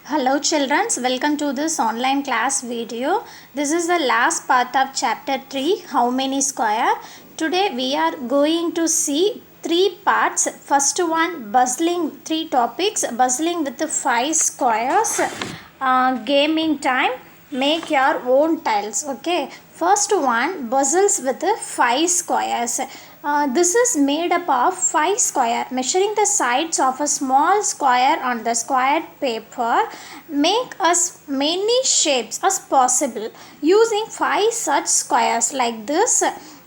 Hello children, welcome to this online class video. This is the last part of chapter 3, How Many Square. Today we are going to see three parts. First one, bustling, three topics, bustling with the 5 squares, gaming time, make your own tiles. Okay, first one, puzzles with the 5 squares. This is made up of 5 square. Measuring the sides of a small square on the squared paper, make as many shapes as possible using 5 such squares like this.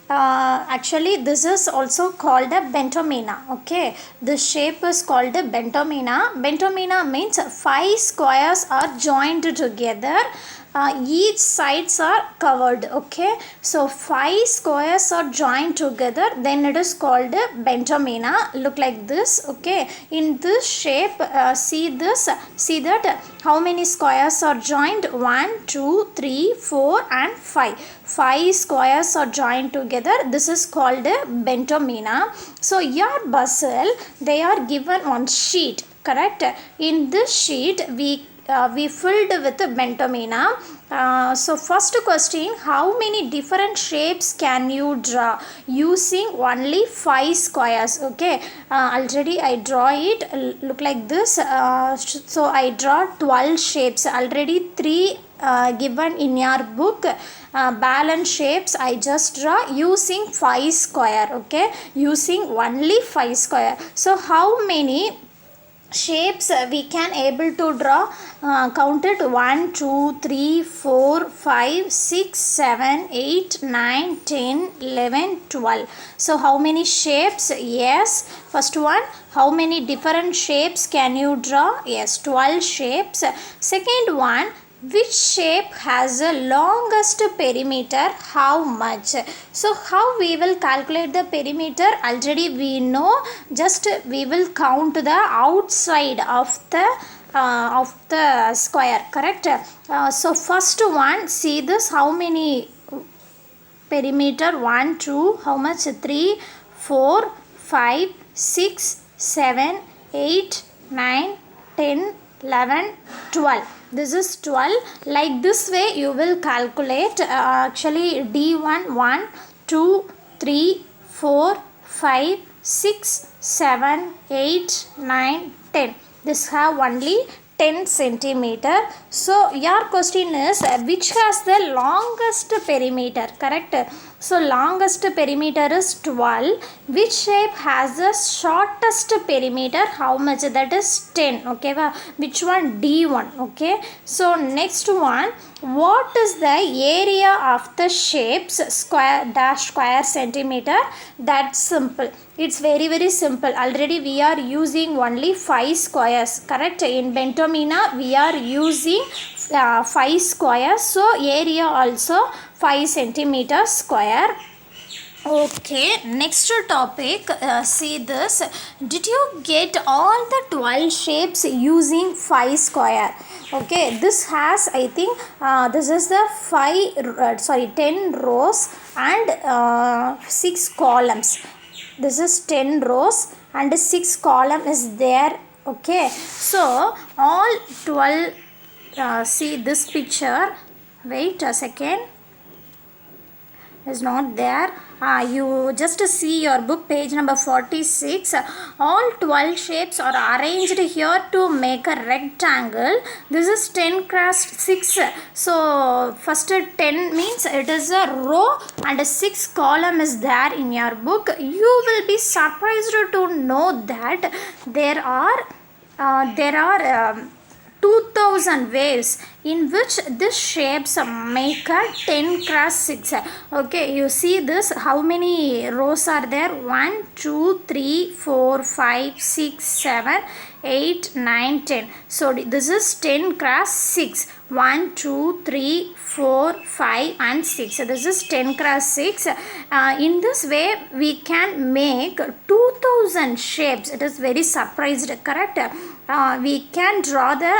Actually this is also called a bentomina. Okay, this shape is called a bentomina. Bentomina means 5 squares are joined together. Each sides are covered. Okay, so 5 squares are joined together, then it is called a bentomina. Look like this. Okay, in this shape, see that how many squares are joined? 1 2 3 4 and 5. 5 squares are joined together. This is called a bentomina. So your puzzle, they are given on sheet, correct? In this sheet we filled with bentomina. So first question, how many different shapes can you draw using only 5 squares? Okay, already I draw it. Look like this. So I draw 12 shapes. Already 3 given in your book. Balance shapes I just draw using 5 square. Okay, using only 5 square. So how many shapes we can able to draw? Count it: 1 2 3 4 5 6 7 8 9 10 11 12. So how many shapes? Yes, first one, how many different shapes can you draw? Yes, 12 shapes. Second one, which shape has the longest perimeter? How much? So how we will calculate the perimeter? Already we know. Just we will count the outside of the square, correct? So first one, see this, how many perimeter? 1 2, how much? 3 4 5 6 7 8 9 10 11 12. This is 12. Like this way you will calculate. Actually D1 1 2 3 4 5 6 7 8 9 10. This have only 10 centimeter. So your question is which has the longest perimeter, correct? So longest perimeter is 12. Which shape has the shortest perimeter? How much? That is 10. Okay, which one? D1. Okay, so next one, what is the area of the shapes? Square dash square centimeter. That's simple. It's very simple. Already we are using only 5 squares, correct? In bentomina we are using 5 squares. So area also 5 centimeters square. Okay, next topic, see this. Did you get all the 12 shapes using 5 square? Okay, this has, I think, this is the 10 rows and 6 columns. This is 10 rows and 6 column is there. Okay, so all 12, see this picture. Wait a second, is not there. You just see your book, page number 46. All 12 shapes are arranged here to make a rectangle. This is 10 cross 6. So first 10 means it is a row and 6 column is there in your book. You will be surprised to know that there are 2000 ways in which this shapes make a 10 cross 6. Okay, you see this, how many rows are there? 1 2 3 4 5 6 7 8 9 10. So this is 10 cross 6. 1 2 3 4 5 and 6. So this is 10 cross 6. In this way we can make 2000 shapes. It is very surprised, correct? We can draw the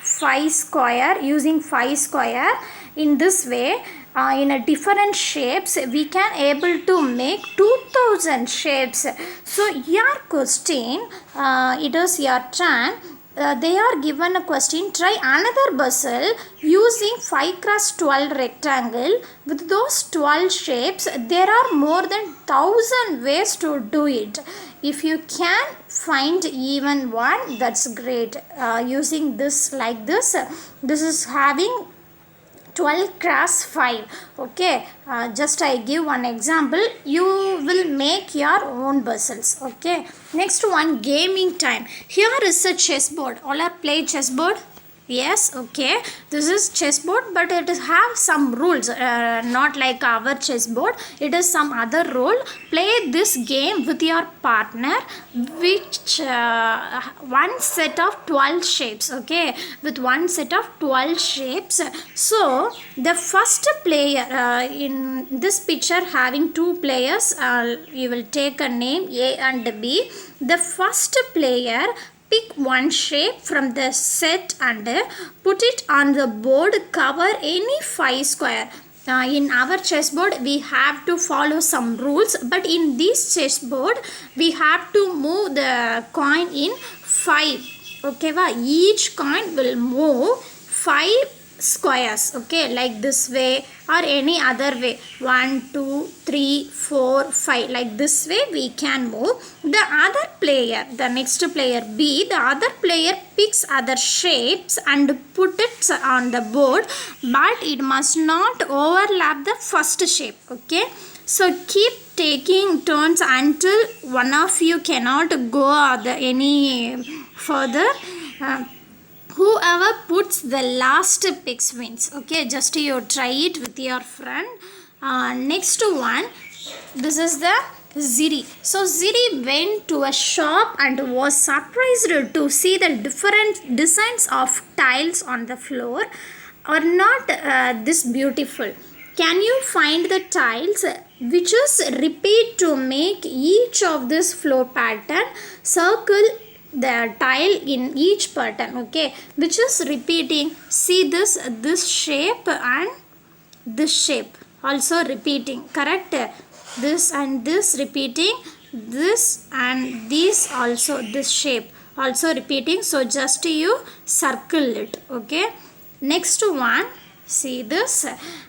5 square using 5 square. In this way, in a different shapes we can able to make 2000 shapes. So your question, it is your turn. they are given a question, try another puzzle using 5 cross 12 rectangle with those 12 shapes. There are more than 1000 ways to do it. If you can find even one, that's great. Using this like this is having 12 cross 5. Okay, just I give one example, you will make your own puzzles. Okay, next one, gaming time. Here is a chessboard. All are play chessboard? Yes. Okay, this is chessboard, but it have some rules, not like our chessboard. It is some other rule. Play this game with your partner, which one set of 12 shapes. Okay, with one set of 12 shapes. So the first player, in this picture having two players, you will take a name A and B. The first player pick one shape from the set and put it on the board. Cover any 5 square. In our chessboard we have to follow some rules, but in this chessboard we have to move the coin in 5. Okay, each coin will move 5 squares. Okay, like this way or any other way, 1 2 3 4 5, like this way we can move. The other player, the next player B, the other player picks other shapes and put it on the board, but it must not overlap the first shape. Okay, so keep taking turns until one of you cannot go any further. Whoever puts the last picks wins. Okay, just you try it with your friend. Next one, this is the Ziri. So Ziri went to a shop and was surprised to see the different designs of tiles on the floor are not this beautiful. Can you find the tiles which is repeat to make each of this floor pattern? Circle the tile in each pattern. Okay, which is repeating. See this shape and this shape also repeating, correct? This and this repeating, this and this also, this shape also repeating. So just you circle it. Okay, next one, see this.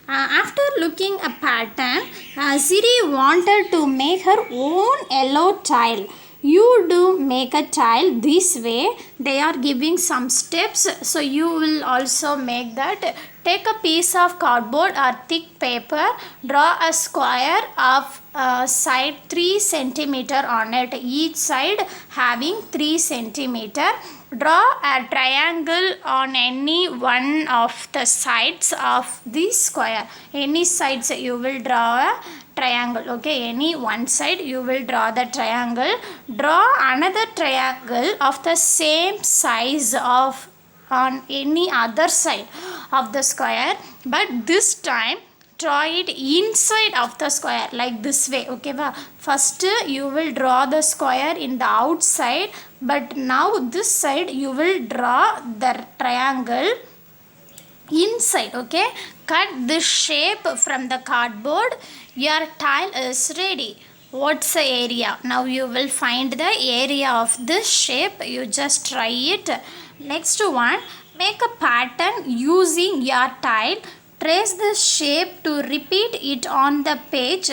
After looking a pattern, Ziri wanted to make her own yellow tile. You do make a tile this way. They are giving some steps, so you will also make that. Take a piece of cardboard or thick paper, draw a square of side 3 centimeter on it, each side having 3 centimeter. Draw a triangle on any one of the sides of this square. Any sides you will draw a triangle. Okay, any one side you will draw the triangle. Draw another triangle of the same size of on any other side of the square, but this time draw it inside of the square, like this way. Okay, first you will draw the square in the outside, but now this side you will draw the triangle inside. Okay, cut this shape from the cardboard. Your tile is ready. What's the area? Now you will find the area of this shape. You just try it. Next one, make a pattern using your tile. Trace the shape to repeat it on the page.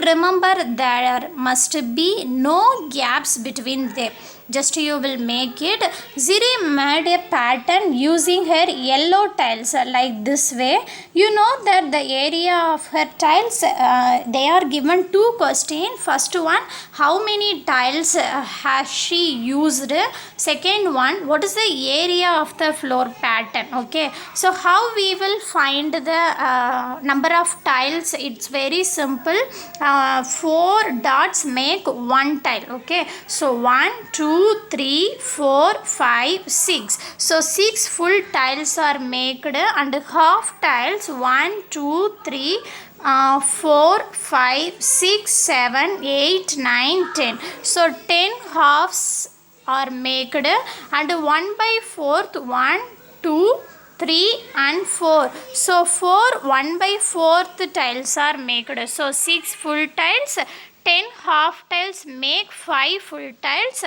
Remember there must be no gaps between them. Just you will make it. Ziri made a pattern using her yellow tiles, like this way. You know that the area of her tiles, they are given two questions. First one, how many tiles has she used? Second one, what is the area of the floor pattern? Okay, so how we will find the number of tiles? It's very simple. 4 dots make one tile. Okay, so 1 2 3 4 5 6. So 6 full tiles are made, and half tiles 1 2 3 4 5 6 7 8 9 10. So 10 halves are made, and 1 by 4th 1 2 3 and 4. So 4 1 by 4th tiles are made. So 6 full tiles, 10 half tiles make 5 full tiles,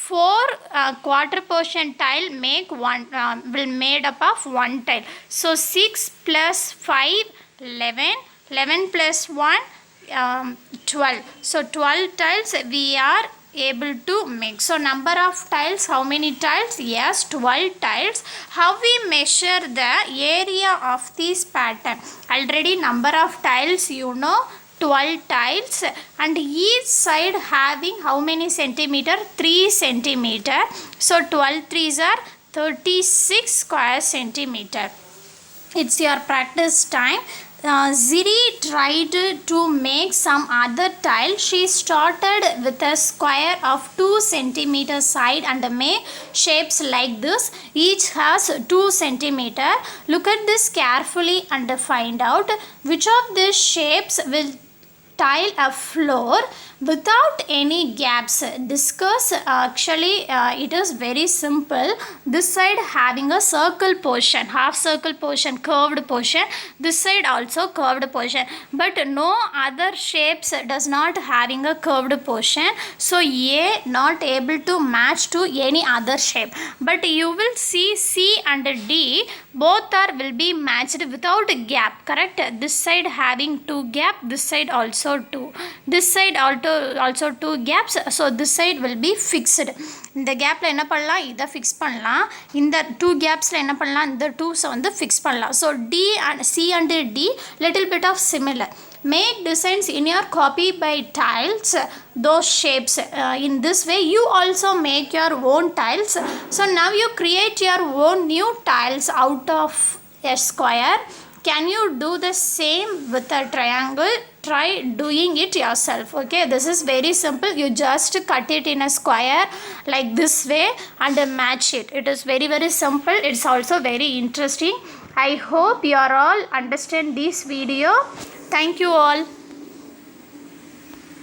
4 quarter portion tile make one will made up of one tile. So 6 plus 5 11, 11 plus 1 12. So 12 tiles we are able to make. So number of tiles, how many tiles? Yes, 12 tiles. How we measure the area of this pattern? Already number of tiles you know, 12 tiles, and each side having how many centimeter? 3 centimeter. So 12 threes are 36 square centimeter. It's your practice time. Ziri tried to make some other tile. She started with a square of 2 centimeter side and made shapes like this. Each has 2 centimeter. Look at this carefully and find out which of these shapes will tile a floor without any gaps. Discuss. Actually it is very simple. This side having a circle portion, half circle portion, curved portion. This side also curved portion, but no other shapes does not having a curved portion. So A not able to match to any other shape, but you will see C and D both are will be matched without gap, correct? This side having 2 gap, this side also 2, this side also 2 gaps. So this side will be fixed. இந்த கேப்பில் என்ன பண்ணலாம்? இதை fix பண்ணலாம். இந்த 2 கேப்ஸில் என்ன பண்ணலாம்? இந்த 2ஸை வந்து ஃபிக்ஸ் பண்ணலாம். So D and C and D little bit of similar. Make designs in your copy by tiles those shapes. In this way you also make your own tiles. So now you create your own new tiles out of a square. Can you do the same with a triangle? Try doing it yourself. Okay, this is very simple. You just cut it in a square like this way and match it. It is very simple. It's also very interesting. I hope you are all understand this video. Thank you all.